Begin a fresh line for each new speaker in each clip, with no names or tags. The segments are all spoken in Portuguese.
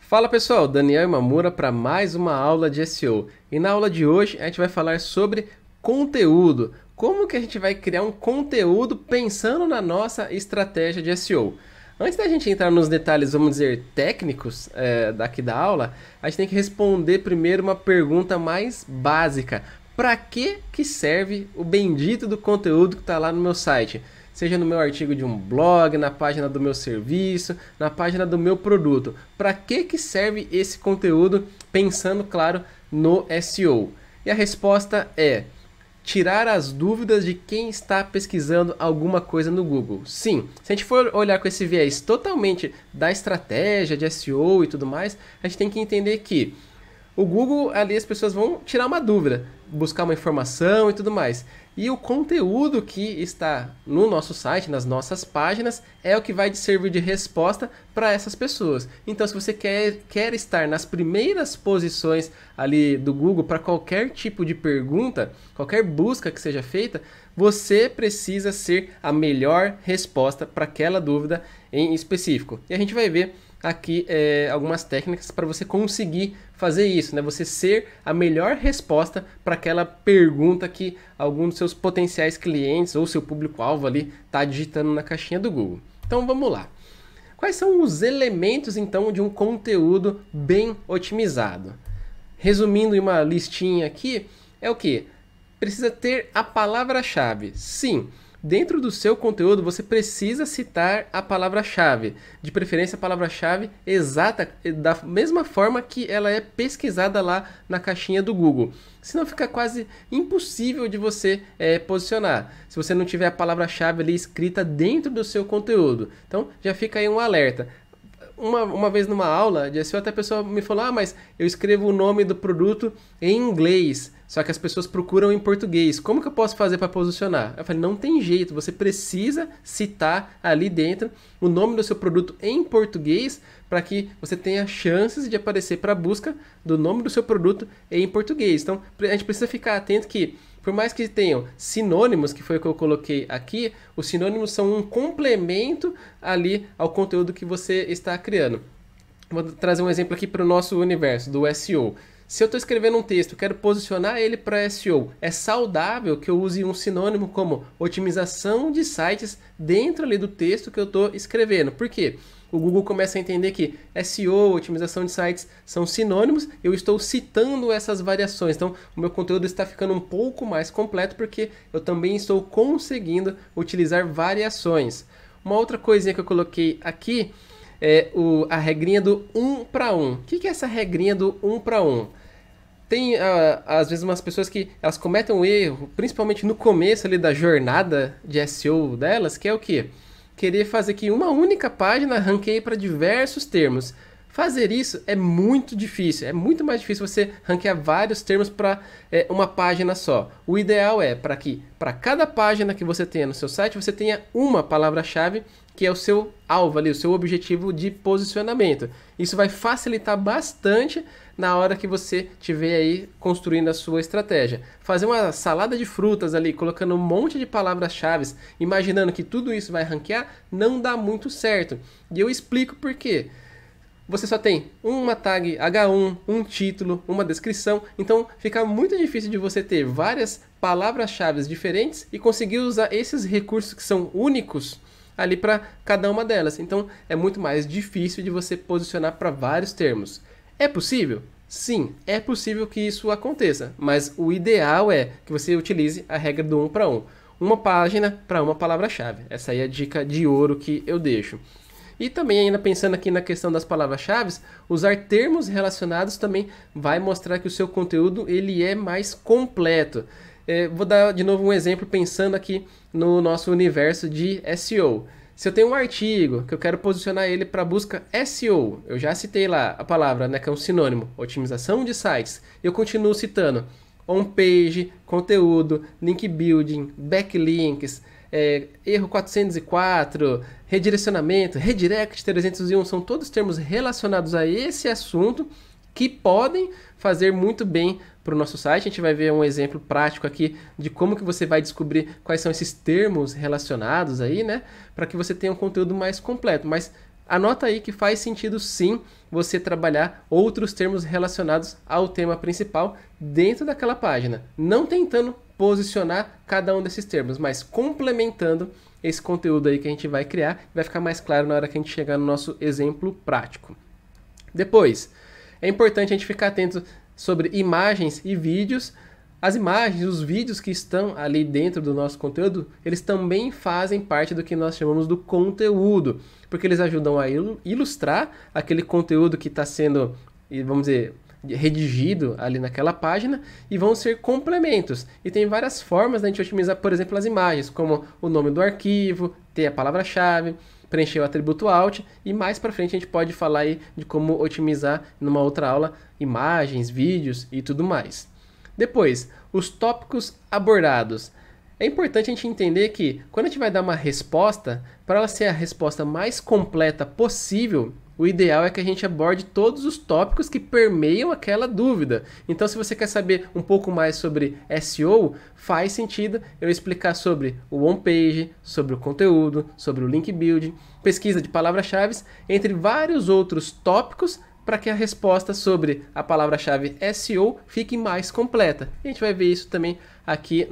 Fala pessoal, Daniel Imamura para mais uma aula de SEO. E na aula de hoje a gente vai falar sobre conteúdo. Como que a gente vai criar um conteúdo pensando na nossa estratégia de SEO. Antes da gente entrar nos detalhes, vamos dizer, técnicos daqui da aula, a gente tem que responder primeiro uma pergunta mais básica. Para que serve o bendito do conteúdo que está lá no meu site? Seja no meu artigo de um blog, na página do meu serviço, na página do meu produto. Para que serve esse conteúdo? Pensando, claro, no SEO. E a resposta é tirar as dúvidas de quem está pesquisando alguma coisa no Google. Sim, se a gente for olhar com esse viés totalmente da estratégia de SEO e tudo mais, a gente tem que entender que o Google, ali as pessoas vão tirar uma dúvida, buscar uma informação e tudo mais. E o conteúdo que está no nosso site, nas nossas páginas, é o que vai servir de resposta para essas pessoas. Então, se você quer estar nas primeiras posições ali do Google para qualquer tipo de pergunta, qualquer busca que seja feita, você precisa ser a melhor resposta para aquela dúvida em específico. E a gente vai ver aqui algumas técnicas para você conseguir fazer isso, né? Você ser a melhor resposta para aquela pergunta que algum dos seus potenciais clientes ou seu público-alvo ali está digitando na caixinha do Google. Então vamos lá. Quais são os elementos então de um conteúdo bem otimizado? Resumindo em uma listinha aqui, é o que? Precisa ter a palavra-chave. Sim. Dentro do seu conteúdo, você precisa citar a palavra-chave, de preferência a palavra-chave exata, da mesma forma que ela é pesquisada lá na caixinha do Google. Senão fica quase impossível de você posicionar, se você não tiver a palavra-chave ali escrita dentro do seu conteúdo. Então já fica aí um alerta. Uma vez numa aula de SEO, até a pessoa me falou, mas eu escrevo o nome do produto em inglês, só que as pessoas procuram em português. Como que eu posso fazer para posicionar? Eu falei, não tem jeito, você precisa citar ali dentro o nome do seu produto em português para que você tenha chances de aparecer para a busca do nome do seu produto em português. Então, a gente precisa ficar atento que por mais que tenham sinônimos, que foi o que eu coloquei aqui, os sinônimos são um complemento ali ao conteúdo que você está criando. Vou trazer um exemplo aqui para o nosso universo do SEO. Se eu estou escrevendo um texto, quero posicionar ele para SEO, é saudável que eu use um sinônimo como otimização de sites dentro ali do texto que eu estou escrevendo. Por quê? O Google começa a entender que SEO, otimização de sites, são sinônimos, eu estou citando essas variações. Então, o meu conteúdo está ficando um pouco mais completo porque eu também estou conseguindo utilizar variações. Uma outra coisinha que eu coloquei aqui é a regrinha do 1 para 1. O que é essa regrinha do 1 para 1? Tem, às vezes, umas pessoas que elas cometem um erro, principalmente no começo ali da jornada de SEO delas, que é o quê? Querer fazer que uma única página ranqueie para diversos termos. Fazer isso é muito difícil, é muito mais difícil você ranquear vários termos para uma página só. O ideal é para que para cada página que você tenha no seu site, você tenha uma palavra-chave que é o seu alvo ali, o seu objetivo de posicionamento. Isso vai facilitar bastante na hora que você estiver aí construindo a sua estratégia. Fazer uma salada de frutas ali, colocando um monte de palavras-chave, imaginando que tudo isso vai ranquear, não dá muito certo. E eu explico por quê. Você só tem uma tag H1, um título, uma descrição, então fica muito difícil de você ter várias palavras-chave diferentes e conseguir usar esses recursos que são únicos ali para cada uma delas. Então é muito mais difícil de você posicionar para vários termos. É possível? Sim, é possível que isso aconteça, mas o ideal é que você utilize a regra do 1 para 1. Uma página para uma palavra-chave. Essa aí é a dica de ouro que eu deixo. E também, ainda pensando aqui na questão das palavras-chave, usar termos relacionados também vai mostrar que o seu conteúdo ele é mais completo. Vou dar de novo um exemplo pensando aqui no nosso universo de SEO. Se eu tenho um artigo que eu quero posicionar ele para busca SEO, eu já citei lá a palavra, né, que é um sinônimo, otimização de sites, eu continuo citando on-page, conteúdo, link building, backlinks, erro 404, redirecionamento, redirect 301, são todos termos relacionados a esse assunto que podem fazer muito bem para o nosso site. A gente vai ver um exemplo prático aqui de como que você vai descobrir quais são esses termos relacionados aí, né? Para que você tenha um conteúdo mais completo. Mas anota aí que faz sentido sim você trabalhar outros termos relacionados ao tema principal dentro daquela página, não tentando posicionar cada um desses termos, mas complementando esse conteúdo aí que a gente vai criar, vai ficar mais claro na hora que a gente chegar no nosso exemplo prático. Depois, é importante a gente ficar atento sobre imagens e vídeos. As imagens, os vídeos que estão ali dentro do nosso conteúdo, eles também fazem parte do que nós chamamos do conteúdo, porque eles ajudam a ilustrar aquele conteúdo que está sendo, vamos dizer, redigido ali naquela página e vão ser complementos. E tem várias formas da gente otimizar, por exemplo, as imagens, como o nome do arquivo, ter a palavra-chave, preencher o atributo alt e mais para frente a gente pode falar aí de como otimizar numa outra aula imagens, vídeos e tudo mais. Depois, os tópicos abordados. É importante a gente entender que quando a gente vai dar uma resposta, para ela ser a resposta mais completa possível, o ideal é que a gente aborde todos os tópicos que permeiam aquela dúvida. Então, se você quer saber um pouco mais sobre SEO, faz sentido eu explicar sobre o on-page, sobre o conteúdo, sobre o link building, pesquisa de palavras-chave, entre vários outros tópicos, para que a resposta sobre a palavra-chave SEO fique mais completa. E a gente vai ver isso também aqui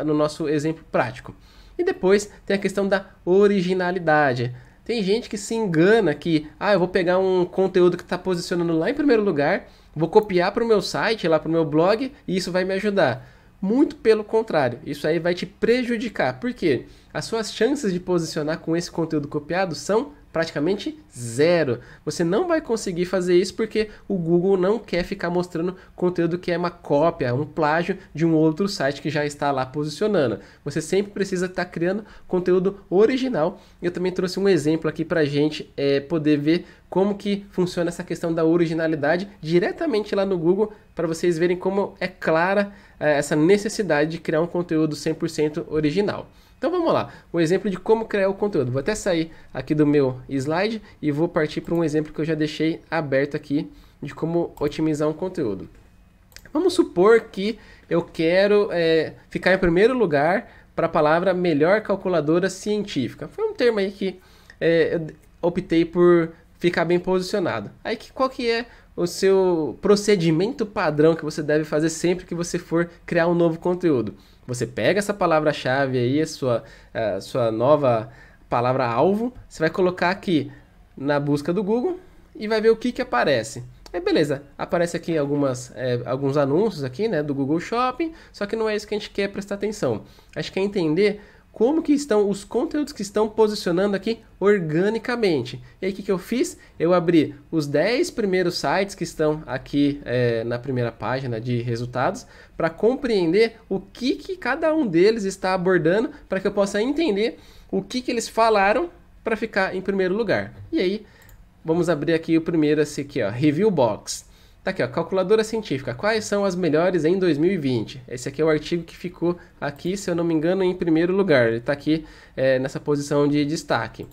no nosso exemplo prático. E depois tem a questão da originalidade. Tem gente que se engana que, eu vou pegar um conteúdo que está posicionando lá em primeiro lugar, vou copiar para o meu site, lá para o meu blog, e isso vai me ajudar. Muito pelo contrário, isso aí vai te prejudicar. Por quê? As suas chances de posicionar com esse conteúdo copiado são praticamente zero. Você não vai conseguir fazer isso porque o Google não quer ficar mostrando conteúdo que é uma cópia, um plágio de um outro site que já está lá posicionando. Você sempre precisa estar criando conteúdo original. Eu também trouxe um exemplo aqui para a gente poder ver como que funciona essa questão da originalidade diretamente lá no Google, para vocês verem como é clara essa necessidade de criar um conteúdo 100% original. Então vamos lá, um exemplo de como criar o conteúdo. Vou até sair aqui do meu slide e vou partir para um exemplo que eu já deixei aberto aqui de como otimizar um conteúdo. Vamos supor que eu quero ficar em primeiro lugar para a palavra melhor calculadora científica. Foi um termo aí que eu optei por ficar bem posicionado. Aí qual que é o seu procedimento padrão que você deve fazer sempre que você for criar um novo conteúdo? Você pega essa palavra-chave aí, a sua nova palavra-alvo, você vai colocar aqui na busca do Google e vai ver o que aparece. Beleza, aparece aqui alguns anúncios aqui, né, do Google Shopping, só que não é isso que a gente quer prestar atenção. A gente quer entender como que estão os conteúdos que estão posicionando aqui organicamente. E aí o que eu fiz? Eu abri os 10 primeiros sites que estão aqui na primeira página de resultados para compreender o que cada um deles está abordando, para que eu possa entender o que eles falaram para ficar em primeiro lugar. E aí vamos abrir aqui o primeiro, esse aqui, ó, Review Box. Tá aqui, ó, calculadora científica, quais são as melhores em 2020? Esse aqui é o artigo que ficou aqui, se eu não me engano, em primeiro lugar. Ele está aqui nessa posição de destaque.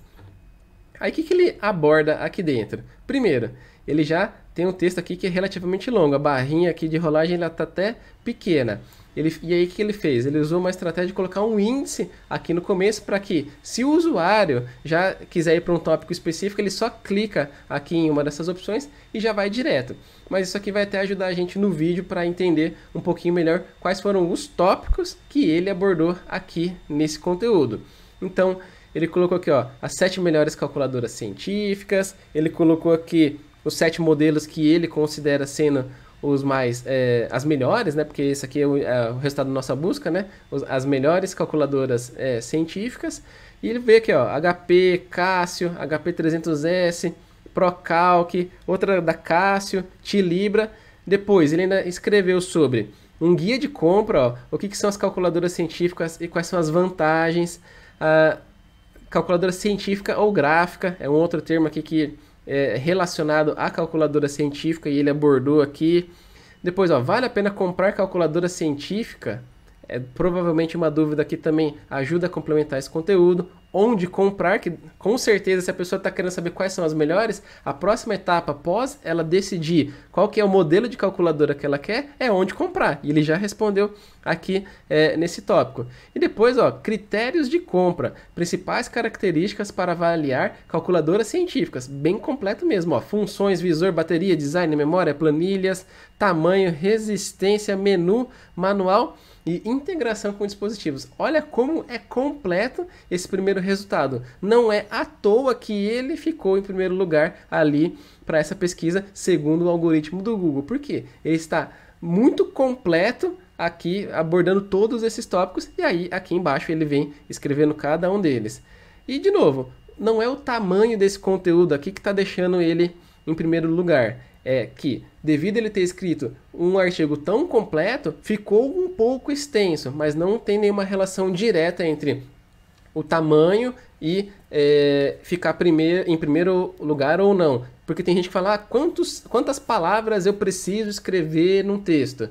Aí o que ele aborda aqui dentro? Primeiro, ele já tem um texto aqui que é relativamente longo. A barrinha aqui de rolagem está até pequena. E aí o que ele fez? Ele usou uma estratégia de colocar um índice aqui no começo para que, se o usuário já quiser ir para um tópico específico, ele só clica aqui em uma dessas opções e já vai direto. Mas isso aqui vai até ajudar a gente no vídeo para entender um pouquinho melhor quais foram os tópicos que ele abordou aqui nesse conteúdo. Então, ele colocou aqui, ó, as 7 melhores calculadoras científicas, ele colocou aqui os 7 modelos que ele considera sendo as melhores, né? Porque esse aqui é o resultado da nossa busca, né? As melhores calculadoras científicas. E ele vê aqui, ó, HP, Casio, HP 300S, Procalc, outra da Casio, Tilibra. Depois ele ainda escreveu sobre um guia de compra, ó, o que são as calculadoras científicas e quais são as vantagens. Calculadora científica ou gráfica é um outro termo aqui que relacionado à calculadora científica e ele abordou aqui. Depois, ó, vale a pena comprar calculadora científica? É provavelmente uma dúvida que também ajuda a complementar esse conteúdo. onde comprar, que com certeza se a pessoa está querendo saber quais são as melhores, a próxima etapa após ela decidir qual que é o modelo de calculadora que ela quer, é onde comprar. E ele já respondeu aqui nesse tópico. E depois, ó, critérios de compra, principais características para avaliar calculadoras científicas, bem completo mesmo, ó, funções, visor, bateria, design, memória, planilhas, tamanho, resistência, menu, manual e integração com dispositivos. Olha como é completo esse primeiro resultado. Não é à toa que ele ficou em primeiro lugar ali para essa pesquisa, segundo o algoritmo do Google. Por quê? Ele está muito completo aqui, abordando todos esses tópicos, e aí aqui embaixo ele vem escrevendo cada um deles. E de novo, não é o tamanho desse conteúdo aqui que está deixando ele em primeiro lugar. É que, devido a ele ter escrito um artigo tão completo, ficou um pouco extenso, mas não tem nenhuma relação direta entre o tamanho e ficar em primeiro lugar ou não. Porque tem gente que fala, quantas palavras eu preciso escrever num texto?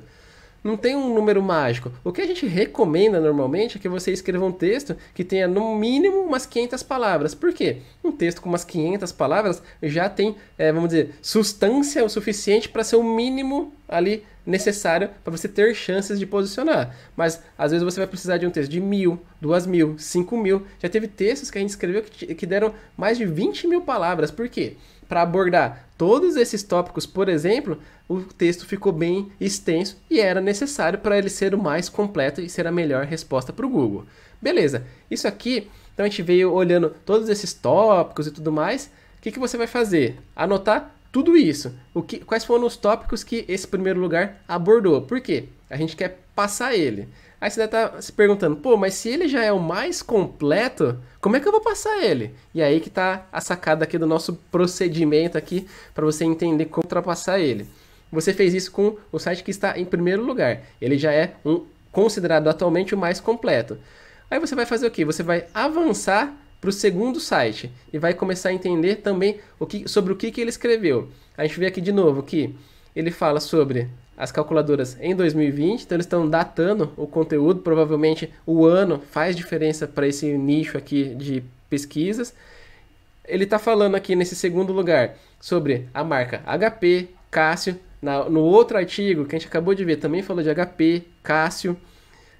Não tem um número mágico. O que a gente recomenda normalmente é que você escreva um texto que tenha no mínimo umas 500 palavras. Por quê? Um texto com umas 500 palavras já tem, vamos dizer, substância o suficiente para ser o mínimo ali necessário para você ter chances de posicionar. Mas às vezes você vai precisar de um texto de 1.000, 2.000, 5.000. Já teve textos que a gente escreveu que deram mais de 20.000 palavras. Por quê? Para abordar todos esses tópicos, por exemplo, o texto ficou bem extenso e era necessário para ele ser o mais completo e ser a melhor resposta para o Google. Beleza, isso aqui, então a gente veio olhando todos esses tópicos e tudo mais. O que você vai fazer? Anotar tudo isso. Quais foram os tópicos que esse primeiro lugar abordou? Por quê? A gente quer passar ele. Aí você deve estar se perguntando, pô, mas se ele já é o mais completo, como é que eu vou passar ele? E aí que está a sacada aqui do nosso procedimento aqui, para você entender como ultrapassar ele. Você fez isso com o site que está em primeiro lugar. Ele já é considerado atualmente o mais completo. Aí você vai fazer o quê? Você vai avançar para o segundo site e vai começar a entender também sobre o que ele escreveu. A gente vê aqui de novo que ele fala sobre as calculadoras em 2020, então eles estão datando o conteúdo, provavelmente o ano faz diferença para esse nicho aqui de pesquisas. Ele está falando aqui nesse segundo lugar sobre a marca HP, Casio. No outro artigo que a gente acabou de ver também falou de HP, Casio.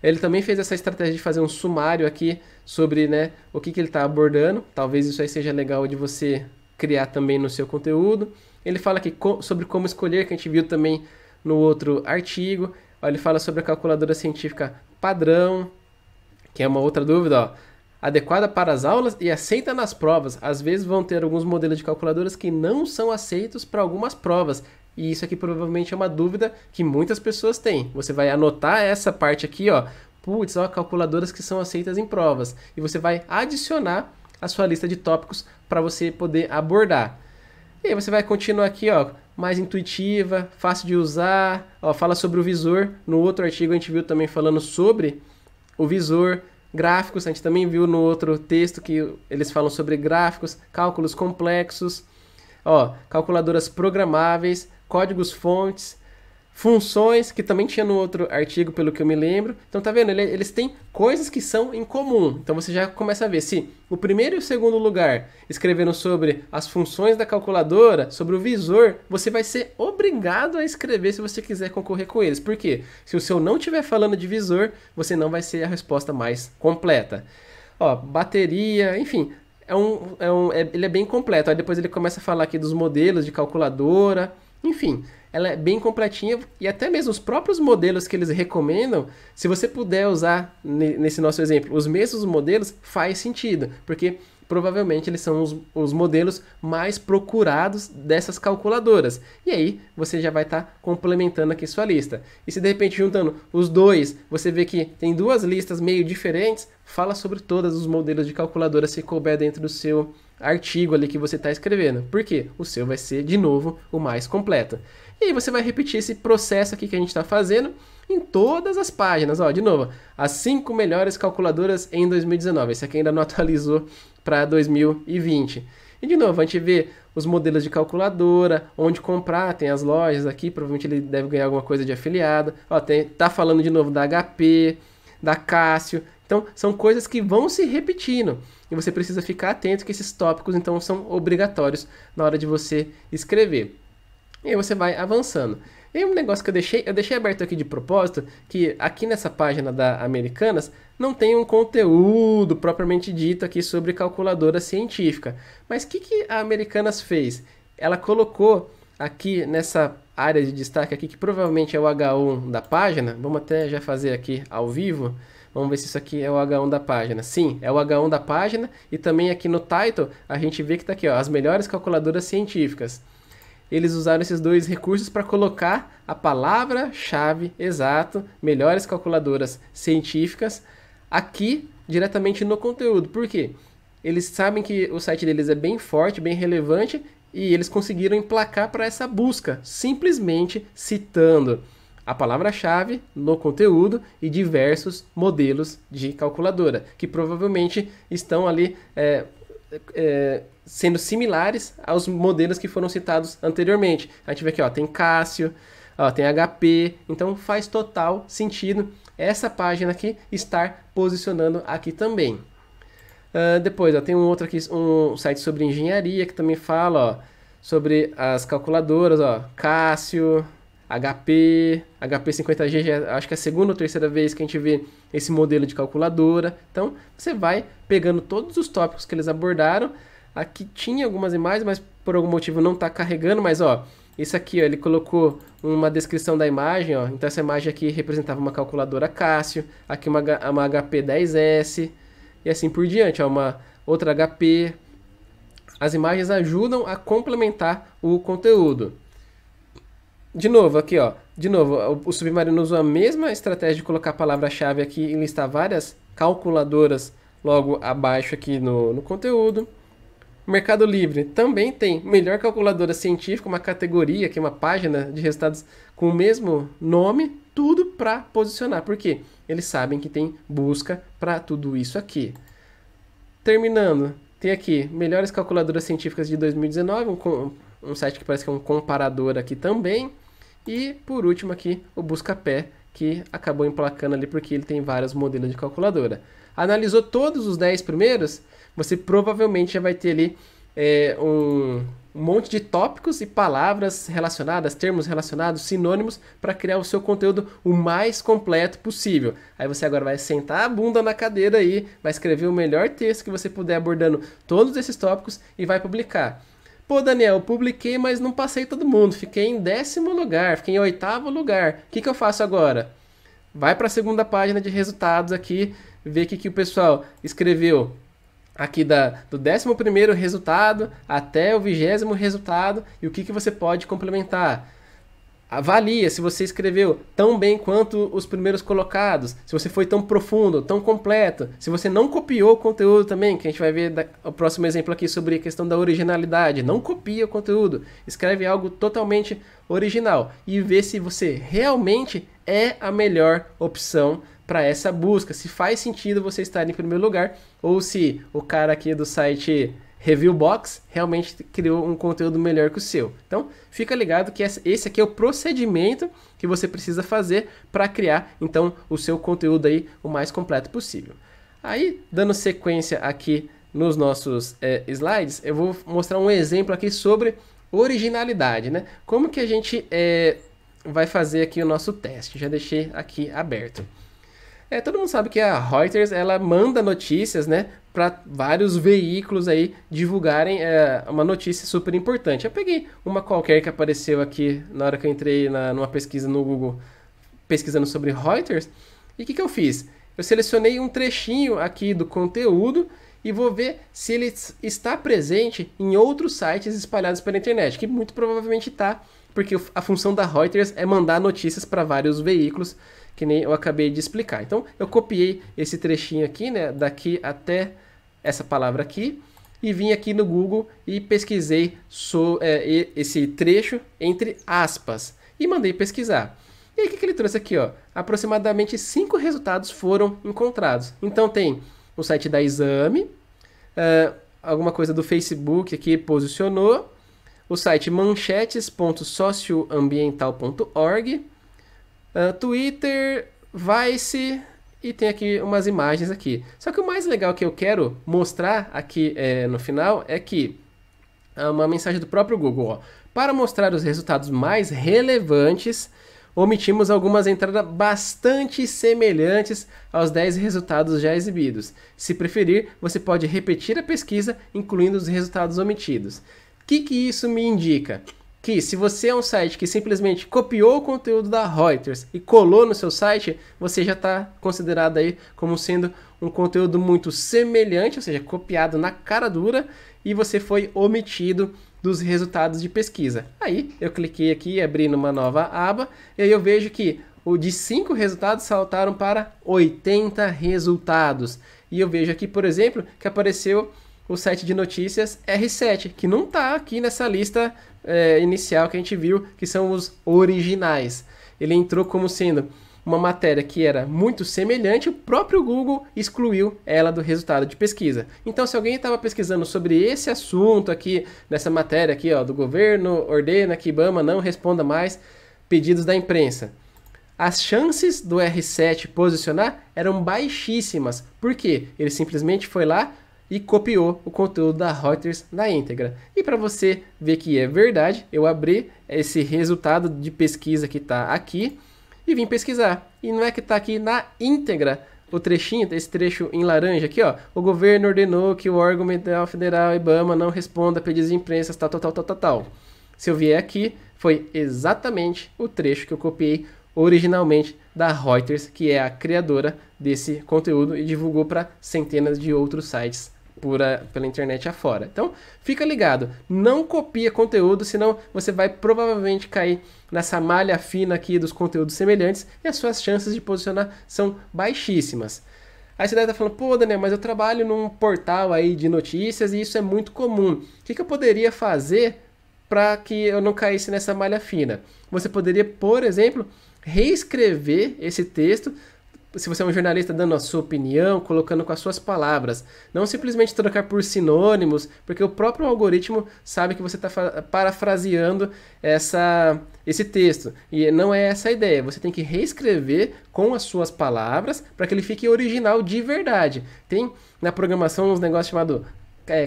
Ele também fez essa estratégia de fazer um sumário aqui sobre, né, o que ele está abordando. Talvez isso aí seja legal de você criar também no seu conteúdo. Ele fala aqui sobre como escolher, que a gente viu também no outro artigo. Ó, ele fala sobre a calculadora científica padrão, que é uma outra dúvida, ó. Adequada para as aulas e aceita nas provas. Às vezes vão ter alguns modelos de calculadoras que não são aceitos para algumas provas. E isso aqui provavelmente é uma dúvida que muitas pessoas têm. Você vai anotar essa parte aqui, ó. Putz, ó, calculadoras que são aceitas em provas. E você vai adicionar a sua lista de tópicos para você poder abordar. E aí você vai continuar aqui, ó, mais intuitiva, fácil de usar, ó, fala sobre o visor. No outro artigo a gente viu também falando sobre o visor, gráficos, a gente também viu no outro texto que eles falam sobre gráficos, cálculos complexos, ó, calculadoras programáveis, códigos fontes, funções, que também tinha no outro artigo, pelo que eu me lembro. Então, tá vendo? Eles têm coisas que são em comum. Então, você já começa a ver se o primeiro e o segundo lugar escrevendo sobre as funções da calculadora, sobre o visor, você vai ser obrigado a escrever se você quiser concorrer com eles. Por quê? Se o seu não estiver falando de visor, você não vai ser a resposta mais completa. Ó, bateria, enfim, ele é bem completo. Aí depois ele começa a falar aqui dos modelos de calculadora, enfim, ela é bem completinha e até mesmo os próprios modelos que eles recomendam, se você puder usar, nesse nosso exemplo, os mesmos modelos, faz sentido, porque provavelmente eles são os modelos mais procurados dessas calculadoras. E aí você já vai estar complementando aqui sua lista. E se de repente juntando os dois, você vê que tem duas listas meio diferentes, fala sobre todos os modelos de calculadora se couber dentro do seu artigo ali que você está escrevendo. Por quê? O seu vai ser, de novo, o mais completo. E aí você vai repetir esse processo aqui que a gente está fazendo em todas as páginas. Ó, de novo, as 5 melhores calculadoras em 2019. Esse aqui ainda não atualizou para 2020. E de novo, a gente vê os modelos de calculadora, onde comprar, tem as lojas aqui, provavelmente ele deve ganhar alguma coisa de afiliado. Ó, tá falando de novo da HP, da Casio, Então, são coisas que vão se repetindo e você precisa ficar atento que esses tópicos, então, são obrigatórios na hora de você escrever. E aí você vai avançando. E um negócio que eu deixei aberto aqui de propósito, que aqui nessa página da Americanas não tem um conteúdo propriamente dito aqui sobre calculadora científica. Mas o que a Americanas fez? Ela colocou aqui nessa área de destaque aqui, que provavelmente é o H1 da página. Vamos até já fazer aqui ao vivo. Vamos ver se isso aqui é o H1 da página. Sim, é o H1 da página. E também aqui no title a gente vê que está aqui, ó, as melhores calculadoras científicas. Eles usaram esses dois recursos para colocar a palavra-chave exato, melhores calculadoras científicas, aqui diretamente no conteúdo. Por quê? Eles sabem que o site deles é bem forte, bem relevante, e eles conseguiram emplacar para essa busca, simplesmente citando a palavra-chave no conteúdo e diversos modelos de calculadora, que provavelmente estão ali sendo similares aos modelos que foram citados anteriormente. A gente vê aqui, ó, tem Cássio, ó, tem HP, então faz total sentido essa página aqui estar posicionando aqui também. Depois, ó, tem um outro aqui, um site sobre engenharia que também fala, ó, sobre as calculadoras, ó, Cássio, HP 50G, já, acho que é a segunda ou terceira vez que a gente vê esse modelo de calculadora. Então, você vai pegando todos os tópicos que eles abordaram. Aqui tinha algumas imagens, mas por algum motivo não está carregando, mas ó, isso aqui, ó, ele colocou uma descrição da imagem, ó. Então essa imagem aqui representava uma calculadora Cássio, aqui uma HP 10S e assim por diante, ó, uma outra HP. As imagens ajudam a complementar o conteúdo. De novo, aqui, ó, o Submarino usou a mesma estratégia de colocar a palavra-chave aqui e listar várias calculadoras logo abaixo aqui no conteúdo. O Mercado Livre também tem melhor calculadora científica, uma categoria, aqui uma página de resultados com o mesmo nome, tudo para posicionar. Por quê? Eles sabem que tem busca para tudo isso aqui. Terminando, tem aqui melhores calculadoras científicas de 2019, um site que parece que é um comparador aqui também. E por último aqui o Buscapé, que acabou emplacando ali porque ele tem vários modelos de calculadora. Analisou todos os 10 primeiros, você provavelmente já vai ter ali um monte de tópicos e palavras relacionadas, termos relacionados, sinônimos, para criar o seu conteúdo o mais completo possível. Aí você agora vai sentar a bunda na cadeira aí, vai escrever o melhor texto que você puder abordando todos esses tópicos e vai publicar. Pô, Daniel, eu publiquei, mas não passei todo mundo. Fiquei em 10º lugar, fiquei em 8º lugar. O que eu faço agora? Vai para a segunda página de resultados aqui, ver o que o pessoal escreveu aqui do 11º resultado até o 20º resultado e o que você pode complementar. Avalia se você escreveu tão bem quanto os primeiros colocados, se você foi tão profundo, tão completo, se você não copiou o conteúdo também, que a gente vai ver o próximo exemplo aqui sobre a questão da originalidade. Não copia o conteúdo, escreve algo totalmente original e vê se você realmente é a melhor opção para essa busca, se faz sentido você estar em primeiro lugar ou se o cara aqui do site Reviewbox realmente criou um conteúdo melhor que o seu. Então, fica ligado que esse aqui é o procedimento que você precisa fazer para criar, então, o seu conteúdo aí o mais completo possível. Aí, dando sequência aqui nos nossos slides, eu vou mostrar um exemplo aqui sobre originalidade, né? Como que a gente vai fazer aqui o nosso teste. Já deixei aqui aberto. Todo mundo sabe que a Reuters ela manda notícias, né, para vários veículos aí divulgarem uma notícia super importante. Eu peguei uma qualquer que apareceu aqui na hora que eu entrei numa pesquisa no Google, pesquisando sobre Reuters. E o que eu fiz? Eu selecionei um trechinho aqui do conteúdo e vou ver se ele está presente em outros sites espalhados pela internet, que muito provavelmente está, porque a função da Reuters é mandar notícias para vários veículos, que nem eu acabei de explicar. Então, eu copiei esse trechinho aqui, né, daqui até essa palavra aqui, e vim aqui no Google e pesquisei esse trecho entre aspas, e mandei pesquisar. E aí, o que ele trouxe aqui? Ó? Aproximadamente 5 resultados foram encontrados. Então, tem o site da Exame, alguma coisa do Facebook aqui posicionou, o site manchetes.socioambiental.org, Twitter, Vice e tem aqui umas imagens aqui. Só que o mais legal que eu quero mostrar aqui no final é que uma mensagem do próprio Google, ó. Para mostrar os resultados mais relevantes, omitimos algumas entradas bastante semelhantes aos 10 resultados já exibidos. Se preferir, você pode repetir a pesquisa, incluindo os resultados omitidos. O que isso me indica? Que se você é um site que simplesmente copiou o conteúdo da Reuters e colou no seu site, você já está considerado aí como sendo um conteúdo muito semelhante, ou seja, copiado na cara dura, e você foi omitido dos resultados de pesquisa. Aí eu cliquei aqui, abri numa nova aba, e aí eu vejo que o de 5 resultados saltaram para 80 resultados. E eu vejo aqui, por exemplo, que apareceu o site de notícias R7, que não está aqui nessa lista inicial que a gente viu, que são os originais. Ele entrou como sendo uma matéria que era muito semelhante, o próprio Google excluiu ela do resultado de pesquisa. Então, se alguém estava pesquisando sobre esse assunto aqui, nessa matéria aqui, ó, do governo ordena que IBAMA não responda mais pedidos da imprensa, as chances do R7 posicionar eram baixíssimas. Por quê? Ele simplesmente foi lá e copiou o conteúdo da Reuters na íntegra. E para você ver que é verdade, eu abri esse resultado de pesquisa que está aqui e vim pesquisar. E não é que está aqui na íntegra o trechinho, esse trecho em laranja aqui, ó. O governo ordenou que o órgão federal IBAMA não responda a pedidos de imprensa, tal. Se eu vier aqui, foi exatamente o trecho que eu copiei originalmente da Reuters, que é a criadora desse conteúdo e divulgou para centenas de outros sites pela internet afora. Então, fica ligado, não copia conteúdo, senão você vai provavelmente cair nessa malha fina aqui dos conteúdos semelhantes e as suas chances de posicionar são baixíssimas. Aí você deve estar falando, pô, Daniel, mas eu trabalho num portal aí de notícias e isso é muito comum. O que eu poderia fazer para que eu não caísse nessa malha fina? Você poderia, por exemplo, reescrever esse texto, se você é um jornalista dando a sua opinião, colocando com as suas palavras. Não simplesmente trocar por sinônimos, porque o próprio algoritmo sabe que você está parafraseando esse texto. E não é essa a ideia. Você tem que reescrever com as suas palavras para que ele fique original de verdade. Tem na programação uns negócios chamados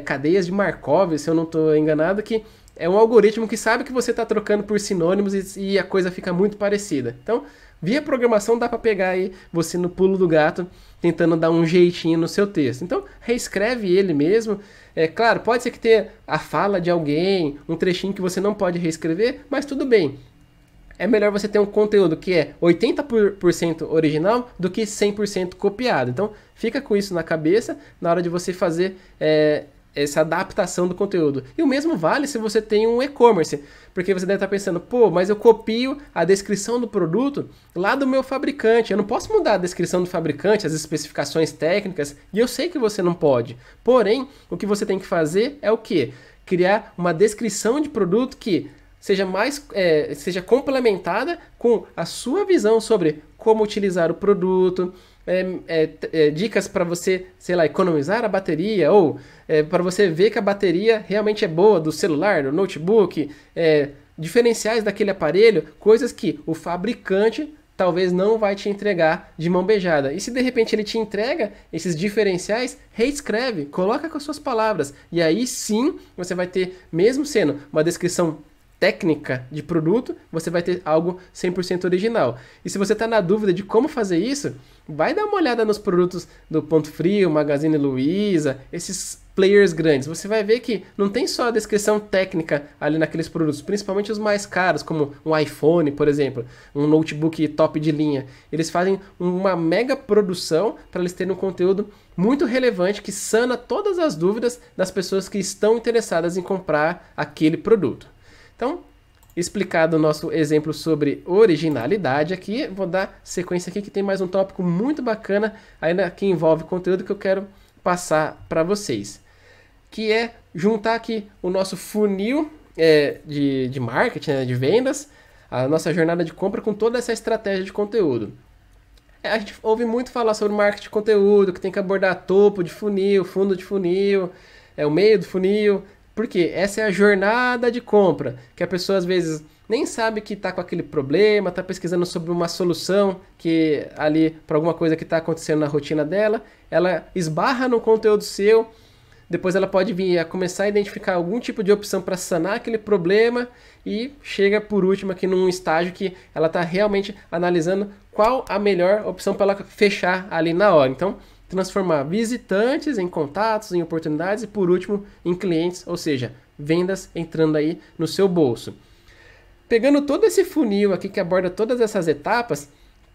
cadeias de Markov, se eu não estou enganado, que é um algoritmo que sabe que você está trocando por sinônimos e a coisa fica muito parecida. Então, via programação dá para pegar aí você no pulo do gato, tentando dar um jeitinho no seu texto. Então, reescreve ele mesmo. É claro, pode ser que tenha a fala de alguém, um trechinho que você não pode reescrever, mas tudo bem. É melhor você ter um conteúdo que é 80% original do que 100% copiado. Então, fica com isso na cabeça na hora de você fazer essa adaptação do conteúdo. E o mesmo vale se você tem um e-commerce, porque você deve estar pensando, pô, mas eu copio a descrição do produto lá do meu fabricante, eu não posso mudar a descrição do fabricante, as especificações técnicas, e eu sei que você não pode. Porém, o que você tem que fazer é o quê? Criar uma descrição de produto que seja complementada com a sua visão sobre como utilizar o produto, dicas para você, sei lá, economizar a bateria, ou para você ver que a bateria realmente é boa do celular, do notebook, diferenciais daquele aparelho, coisas que o fabricante talvez não vai te entregar de mão beijada. E se de repente ele te entrega esses diferenciais, reescreve, coloca com as suas palavras. E aí sim você vai ter, mesmo sendo uma descrição técnica de produto, você vai ter algo 100% original. E se você está na dúvida de como fazer isso, vai dar uma olhada nos produtos do Ponto Frio, Magazine Luiza, esses players grandes. Você vai ver que não tem só a descrição técnica ali naqueles produtos, principalmente os mais caros, como um iPhone, por exemplo, um notebook top de linha. Eles fazem uma mega produção para eles terem um conteúdo muito relevante que sana todas as dúvidas das pessoas que estão interessadas em comprar aquele produto. Então, explicado o nosso exemplo sobre originalidade aqui, vou dar sequência aqui que tem mais um tópico muito bacana ainda que envolve conteúdo que eu quero passar para vocês, que é juntar aqui o nosso funil de marketing, de vendas, a nossa jornada de compra com toda essa estratégia de conteúdo. A gente ouve muito falar sobre marketing de conteúdo, que tem que abordar topo de funil, fundo de funil, o meio do funil. Porque essa é a jornada de compra, que a pessoa às vezes nem sabe que está com aquele problema, está pesquisando sobre uma solução que ali para alguma coisa que está acontecendo na rotina dela, ela esbarra no conteúdo seu, depois ela pode vir a começar a identificar algum tipo de opção para sanar aquele problema e chega por último aqui num estágio que ela está realmente analisando qual a melhor opção para ela fechar ali na hora. Então, transformar visitantes em contatos, em oportunidades e por último em clientes, ou seja, vendas entrando aí no seu bolso. Pegando todo esse funil aqui que aborda todas essas etapas,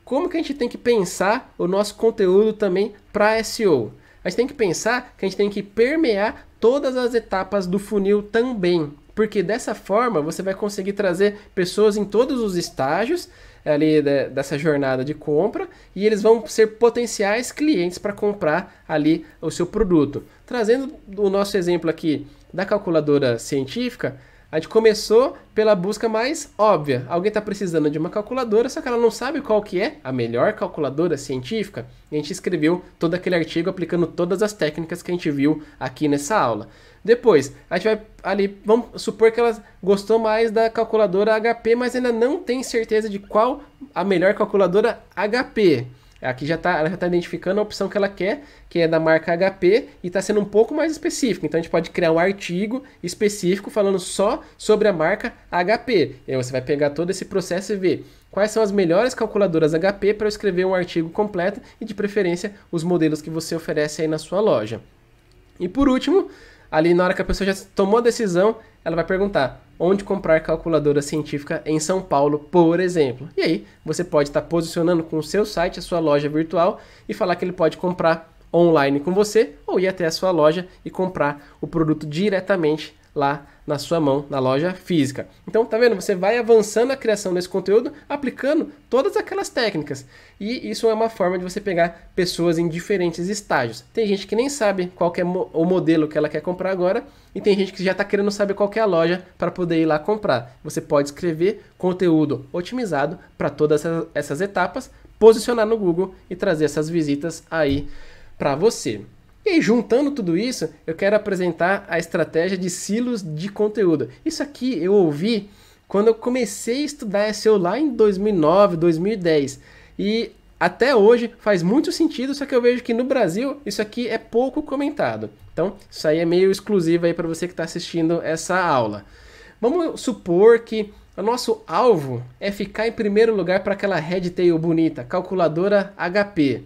como que a gente tem que pensar o nosso conteúdo também para SEO? A gente tem que pensar que a gente tem que permear todas as etapas do funil também, porque dessa forma você vai conseguir trazer pessoas em todos os estágios ali dessa jornada de compra e eles vão ser potenciais clientes para comprar ali o seu produto. Trazendo o nosso exemplo aqui da calculadora científica, a gente começou pela busca mais óbvia. Alguém está precisando de uma calculadora, só que ela não sabe qual que é a melhor calculadora científica. E a gente escreveu todo aquele artigo aplicando todas as técnicas que a gente viu aqui nessa aula. Depois, a gente vai ali, vamos supor que ela gostou mais da calculadora HP, mas ainda não tem certeza de qual a melhor calculadora HP. Aqui ela já está identificando a opção que ela quer, que é da marca HP, e está sendo um pouco mais específico. Então a gente pode criar um artigo específico falando só sobre a marca HP. E aí você vai pegar todo esse processo e ver quais são as melhores calculadoras HP para eu escrever um artigo completo e de preferência os modelos que você oferece aí na sua loja. E por último, ali na hora que a pessoa já tomou a decisão, ela vai perguntar onde comprar calculadora científica em São Paulo, por exemplo. E aí você pode estar posicionando com o seu site, a sua loja virtual, e falar que ele pode comprar online com você, ou ir até a sua loja e comprar o produto diretamente lá na sua mão, na loja física. Então, tá vendo? Você vai avançando a criação desse conteúdo, aplicando todas aquelas técnicas. E isso é uma forma de você pegar pessoas em diferentes estágios. Tem gente que nem sabe qual que é o modelo que ela quer comprar agora, e tem gente que já está querendo saber qual que é a loja para poder ir lá comprar. Você pode escrever conteúdo otimizado para todas essas etapas, posicionar no Google e trazer essas visitas aí para você. E aí, juntando tudo isso, eu quero apresentar a estratégia de silos de conteúdo. Isso aqui eu ouvi quando eu comecei a estudar SEO lá em 2009, 2010. E até hoje faz muito sentido, só que eu vejo que no Brasil isso aqui é pouco comentado. Então, isso aí é meio exclusivo aí para você que está assistindo essa aula. Vamos supor que o nosso alvo é ficar em primeiro lugar para aquela headtail bonita, calculadora HP.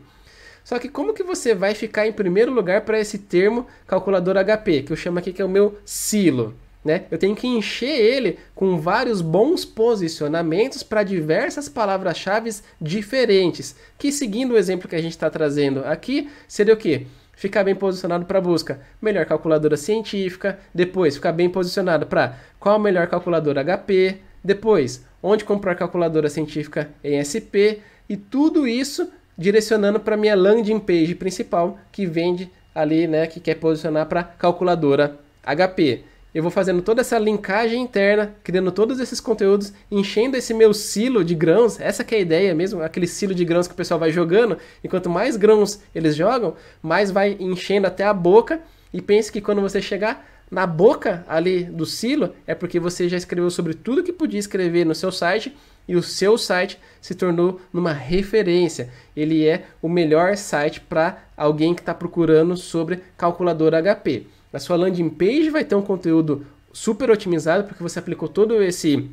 Só que como que você vai ficar em primeiro lugar para esse termo calculadora HP, que eu chamo aqui que é o meu silo, né? Eu tenho que encher ele com vários bons posicionamentos para diversas palavras-chave diferentes, que seguindo o exemplo que a gente está trazendo aqui, seria o quê? Ficar bem posicionado para busca, melhor calculadora científica, depois ficar bem posicionado para qual a melhor calculadora HP, depois onde comprar calculadora científica em SP, e tudo isso direcionando para minha landing page principal, que vende ali, né, que quer posicionar para calculadora HP. Eu vou fazendo toda essa linkagem interna, criando todos esses conteúdos, enchendo esse meu silo de grãos, essa que é a ideia mesmo, aquele silo de grãos que o pessoal vai jogando, e quanto mais grãos eles jogam, mais vai enchendo até a boca, e pense que quando você chegar na boca ali do silo, é porque você já escreveu sobre tudo que podia escrever no seu site, e o seu site se tornou numa referência. Ele é o melhor site para alguém que está procurando sobre calculadora HP. Na sua landing page vai ter um conteúdo super otimizado, porque você aplicou todo esse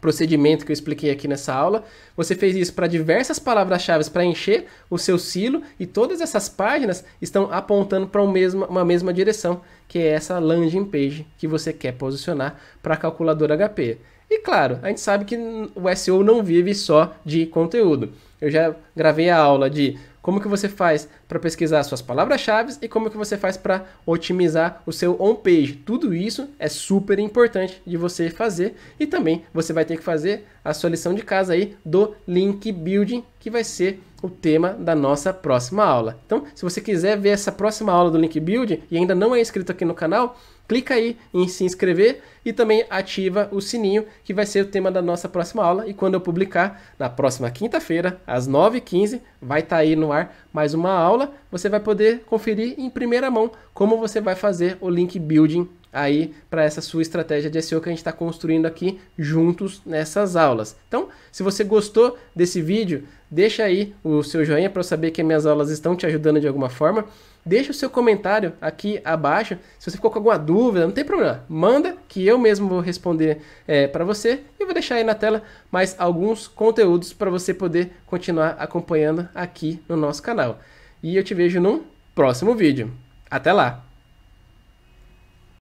procedimento que eu expliquei aqui nessa aula. Você fez isso para diversas palavras-chave para encher o seu silo, e todas essas páginas estão apontando para uma mesma direção, que é essa landing page que você quer posicionar para a calculadora HP. E claro, a gente sabe que o SEO não vive só de conteúdo. Eu já gravei a aula de como que você faz para pesquisar suas palavras-chave e como que você faz para otimizar o seu on-page. Tudo isso é super importante de você fazer, e também você vai ter que fazer a sua lição de casa aí do link building, que vai ser o tema da nossa próxima aula. Então, se você quiser ver essa próxima aula do link building e ainda não é inscrito aqui no canal, clica aí em se inscrever e também ativa o sininho, que vai ser o tema da nossa próxima aula. E quando eu publicar na próxima quinta-feira, às 9h15, vai estar aí no ar mais uma aula. Você vai poder conferir em primeira mão como você vai fazer o link building aí para essa sua estratégia de SEO que a gente está construindo aqui juntos nessas aulas. Então, se você gostou desse vídeo, deixa aí o seu joinha para eu saber que minhas aulas estão te ajudando de alguma forma. Deixa o seu comentário aqui abaixo. Se você ficou com alguma dúvida, não tem problema. Manda que eu mesmo vou responder para você. E vou deixar aí na tela mais alguns conteúdos para você poder continuar acompanhando aqui no nosso canal. E eu te vejo num próximo vídeo. Até lá!